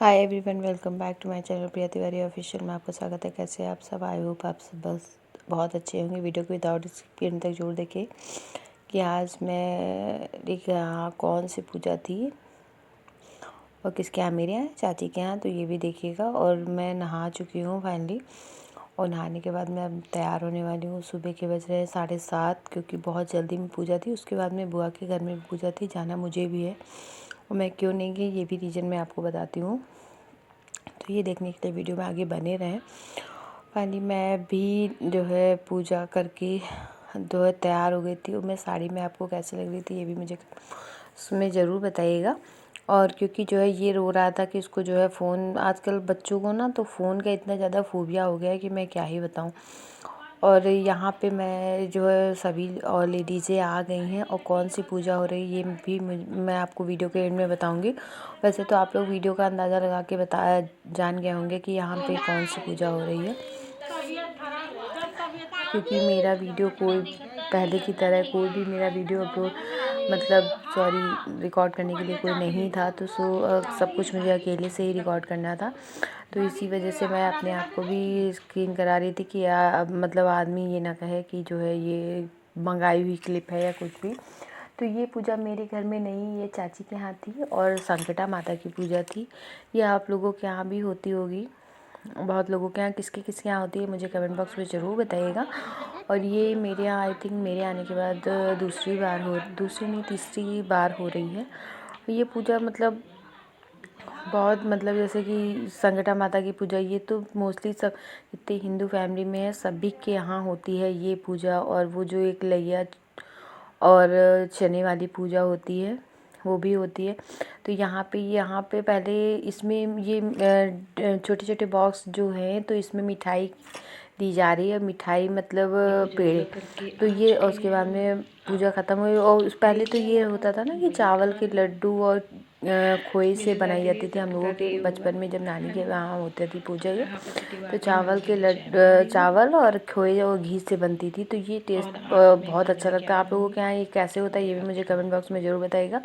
Hi everyone, welcome back to my channel Priya Tiwari official में आपका स्वागत है। कैसे हैं आप सब? आई होप आप सब बस बहुत अच्छे होंगे। वीडियो को विदाउट स्किप तक जरूर देखें कि आज मेरे यहाँ कौन सी पूजा थी और किसके यहाँ, मेरे यहाँ, चाची के यहाँ, तो ये भी देखिएगा। और मैं नहा चुकी हूँ फाइनली, और नहाने के बाद मैं अब तैयार होने वाली हूँ। सुबह के बज रहे हैं 7:30, क्योंकि बहुत जल्दी में पूजा थी। उसके बाद में बुआ के घर में पूजा थी, जाना मुझे भी है और मैं क्यों नहीं गई ये भी रीज़न मैं आपको बताती हूँ। तो ये देखने के लिए वीडियो में आगे बने रहें। फाइनली मैं भी जो है पूजा करके जो है तैयार हो गई थी। और मैं साड़ी में आपको कैसे लग रही थी ये भी मुझे उसमें ज़रूर बताइएगा। और क्योंकि जो है ये रो रहा था कि इसको जो है फ़ोन, आजकल बच्चों को ना तो फ़ोन का इतना ज़्यादा फोबिया हो गया है कि मैं क्या ही बताऊँ। और यहाँ पे मैं जो है सभी और लेडीज़ें आ गई हैं, और कौन सी पूजा हो रही है ये भी मैं आपको वीडियो के एंड में बताऊंगी। वैसे तो आप लोग वीडियो का अंदाज़ा लगा के जान गए होंगे कि यहाँ पे कौन सी पूजा हो रही है, क्योंकि मेरा वीडियो कोई पहले की तरह कोई भी मेरा वीडियो अपलोड रिकॉर्ड करने के लिए कोई नहीं था। तो सब कुछ मुझे अकेले से ही रिकॉर्ड करना था। तो इसी वजह से मैं अपने आप को भी स्क्रीन करा रही थी कि आदमी ये ना कहे कि जो है ये मंगाई हुई क्लिप है या कुछ भी। तो ये पूजा मेरे घर में नहीं, ये चाची के यहाँ थी और संकटा माता की पूजा थी। ये आप लोगों के यहाँ भी होती होगी, बहुत लोगों के यहाँ। किसके किसके यहाँ होती है मुझे कमेंट बॉक्स में ज़रूर बताइएगा। और ये मेरे यहाँ आई थिंक मेरे आने के बाद दूसरी नहीं तीसरी बार हो रही है ये पूजा। बहुत जैसे कि संकटा माता की पूजा, ये तो मोस्टली सब जितने हिंदू फैमिली में है सभी के यहाँ होती है ये पूजा। और वो जो एक लैया और चने वाली पूजा होती है वो भी होती है। तो यहाँ पे पहले इसमें ये छोटे छोटे बॉक्स जो हैं तो इसमें मिठाई दी जा रही है। मिठाई पेड़े, तो ये और उसके बाद में पूजा ख़त्म हुई। और उस पहले तो ये होता था ना कि चावल के लड्डू और खोए से बनाई जाती थी। हम लोगों के बचपन में जब नानी के वहाँ होती थी पूजा ये, तो चावल और खोए और घी से बनती थी। तो ये टेस्ट बहुत अच्छा लगता है। आप लोगों के यहाँ ये कैसे होता है ये भी मुझे कमेंट बॉक्स में ज़रूर बताइएगा।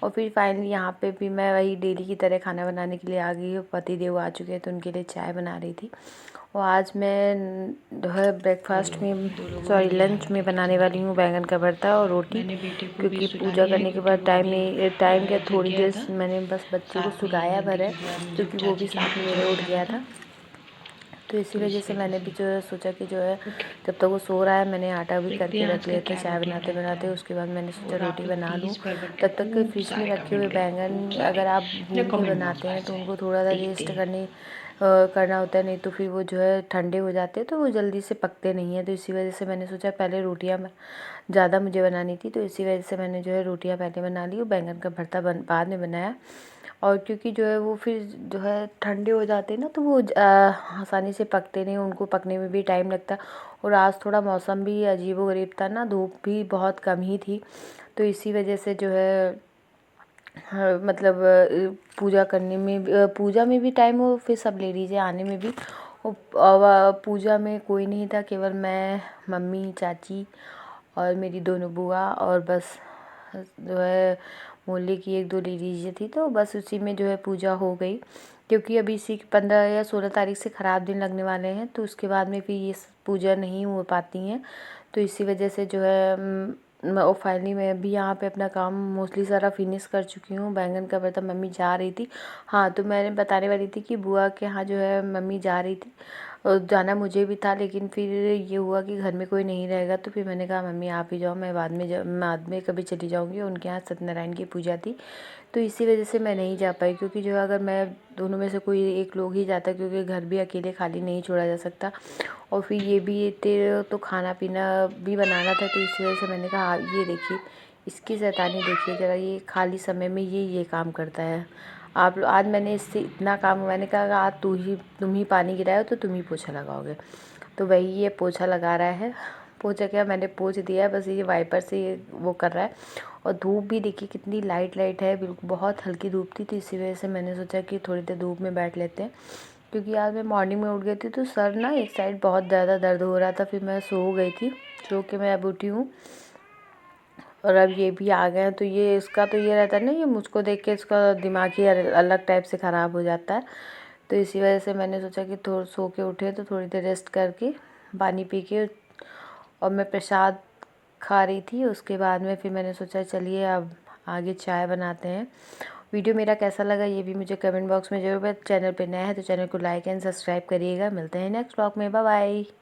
और फिर फाइनली यहाँ पे भी मैं वही डेली की तरह खाना बनाने के लिए आ गई हूँ। पति देव आ चुके हैं तो उनके लिए चाय बना रही थी। और आज मैं जो है लंच में बनाने वाली हूँ बैंगन का भरता और रोटी, क्योंकि पूजा करने के बाद टाइम क्या थोड़ी देर मैंने बस बच्चे को सुलाया भर है, क्योंकि वो भी साथ में मेरे उठ गया था। तो इसी वजह से मैंने भी जो है सोचा कि जो है जब तक वो सो रहा है मैंने आटा भी करके रख लिया था चाय बनाते बनाते। उसके बाद मैंने सोचा रोटी बना लूँ। तब तक के फ्रिज में रखे हुए बैंगन अगर आप भून के बनाते हैं तो उनको थोड़ा सा रेस्ट करना होता है, नहीं तो फिर वो जो है ठंडे हो जाते हैं तो वो जल्दी से पकते नहीं हैं। तो इसी वजह से मैंने सोचा पहले रोटियाँ ज़्यादा मुझे बनानी थी, तो इसी वजह से मैंने जो है रोटियाँ पहले बना ली और बैंगन का भरता बाद में बनाया। और क्योंकि जो है वो फिर जो है ठंडे हो जाते हैं ना तो वो आसानी से पकते नहीं, उनको पकने में भी टाइम लगता। और आज थोड़ा मौसम भी अजीबोगरीब था ना, धूप भी बहुत कम ही थी। तो इसी वजह से जो है पूजा में भी टाइम हो, फिर सब लेडीज़ें आने में भी। पूजा में कोई नहीं था, केवल मैं, मम्मी, चाची और मेरी दोनों बुआ, और बस जो है मोहल्ले की 1-2 लेडीज़ें थी। तो बस उसी में जो है पूजा हो गई, क्योंकि अभी इसी 15 या 16 तारीख से ख़राब दिन लगने वाले हैं, तो उसके बाद में फिर ये पूजा नहीं हो पाती हैं। तो इसी वजह से जो है और फाइनली मैं भी यहाँ पे अपना काम मोस्टली सारा फिनिश कर चुकी हूँ। बैंगन का भरता मम्मी जा रही थी। हाँ, तो मैंने बताने वाली थी कि बुआ के यहाँ जो है मम्मी जा रही थी, और जाना मुझे भी था, लेकिन फिर ये हुआ कि घर में कोई नहीं रहेगा। तो फिर मैंने कहा मम्मी आप ही जाओ, मैं बाद में कभी चली जाऊँगी। उनके यहाँ सत्यनारायण की पूजा थी, तो इसी वजह से मैं नहीं जा पाई। क्योंकि जो है अगर मैं दोनों में से कोई एक लोग ही जाता, क्योंकि घर भी अकेले खाली नहीं छोड़ा जा सकता। और फिर ये भी तेरे तो खाना पीना भी बनाना था, तो इसी वजह से मैंने कहा ये देखिए इसकी शैतानी देखिए ज़रा, ये खाली समय में ये काम करता है। आज मैंने इससे इतना काम, मैंने कहा आज तुम ही पानी गिराओ तो तुम ही पोछा लगाओगे। तो वही ये पोछा लगा रहा है। पोछा क्या, मैंने पोछ दिया है, बस ये वाइपर से ये वो कर रहा है। और धूप भी देखिए कितनी लाइट है, बिल्कुल बहुत हल्की धूप थी। तो इसी वजह से मैंने सोचा कि थोड़ी देर धूप में बैठ लेते हैं, क्योंकि आज मैं मॉर्निंग में उठ गई थी तो सर ना एक साइड बहुत ज़्यादा दर्द हो रहा था। फिर मैं सो गई थी, सो के मैं अब उठी हूँ। और अब ये भी आ गए हैं, तो ये इसका तो ये रहता है ना, ये मुझको देख के इसका दिमाग ही अलग टाइप से ख़राब हो जाता है। तो इसी वजह से मैंने सोचा कि थोड़ा सो के उठे तो थोड़ी देर रेस्ट करके पानी पी के और मैं प्रसाद खा रही थी। उसके बाद में फिर मैंने सोचा चलिए अब आगे चाय बनाते हैं। वीडियो मेरा कैसा लगा ये भी मुझे कमेंट बॉक्स में ज़रूर बताएं। चैनल पे नया है तो चैनल को लाइक एंड सब्सक्राइब करिएगा। मिलते हैं नेक्स्ट व्लॉग में। Bye bye.